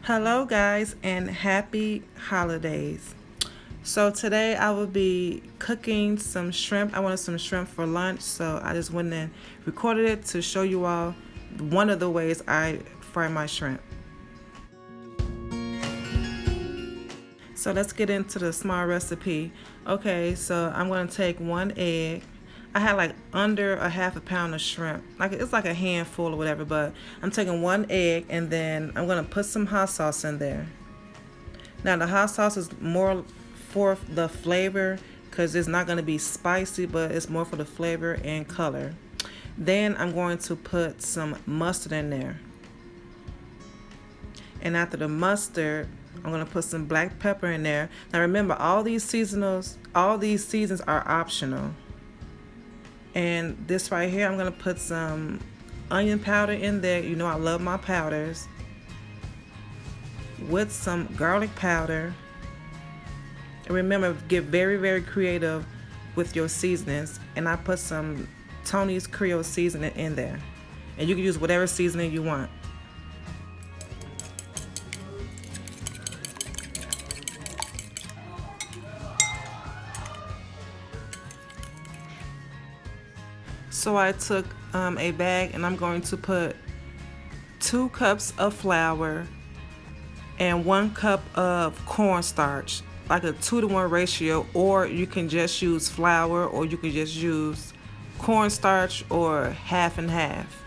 Hello guys and happy holidays. So today I will be cooking some shrimp. I wanted some shrimp for lunch, so I just went and recorded it to show you all one of the ways I fry my shrimp. So let's get into the small recipe. Okay, so I'm going to take 1 egg. I had like under a half a pound of shrimp. Like it's like a handful or whatever, but I'm taking 1 egg and then I'm going to put some hot sauce in there. Now the hot sauce is more for the flavor because it's not going to be spicy, but it's more for the flavor and color. Then I'm going to put some mustard in there. And after the mustard, I'm going to put some black pepper in there. Now remember, all these seasons are optional. And this right here, I'm going to put some onion powder in there. You know I love my powders. With some garlic powder. And remember, get very, very creative with your seasonings. And I put some Tony's Creole seasoning in there. And you can use whatever seasoning you want. So I took a bag and I'm going to put 2 cups of flour and 1 cup of cornstarch, like a 2-to-1 ratio, or you can just use flour, or you can just use cornstarch, or half and half.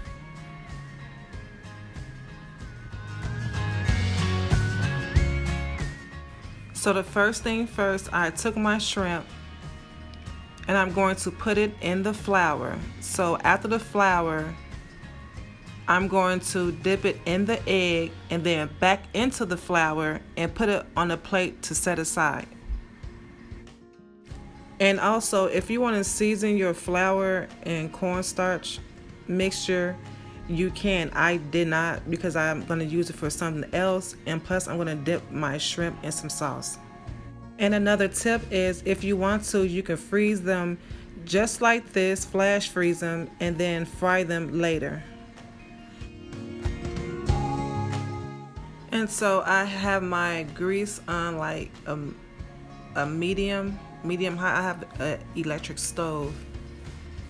So the first thing first, I took my shrimp and I'm going to put it in the flour. So after the flour, I'm going to dip it in the egg and then back into the flour and put it on a plate to set aside. And also, if you want to season your flour and cornstarch mixture, you can. I did not, because I'm going to use it for something else, and plus I'm going to dip my shrimp in some sauce. And another tip is, if you want to, you can freeze them just like this, flash freeze them, and then fry them later. And so I have my grease on like a medium high. I have an electric stove.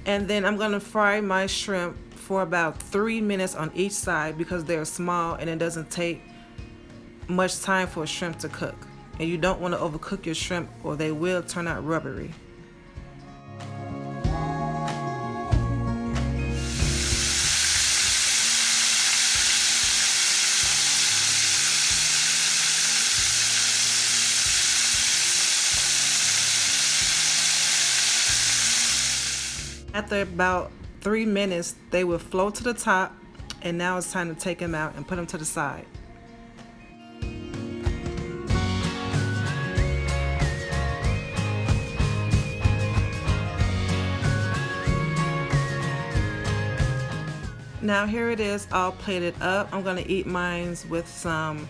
And then I'm gonna fry my shrimp for about 3 minutes on each side, because they're small and it doesn't take much time for a shrimp to cook. And you don't want to overcook your shrimp or they will turn out rubbery. After about 3 minutes, they will float to the top, and now it's time to take them out and put them to the side. Now here it is, all plated up. I'm gonna eat mine with some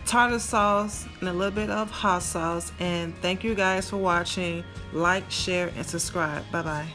tartar sauce and a little bit of hot sauce. And thank you guys for watching. Like, share, and subscribe. Bye bye.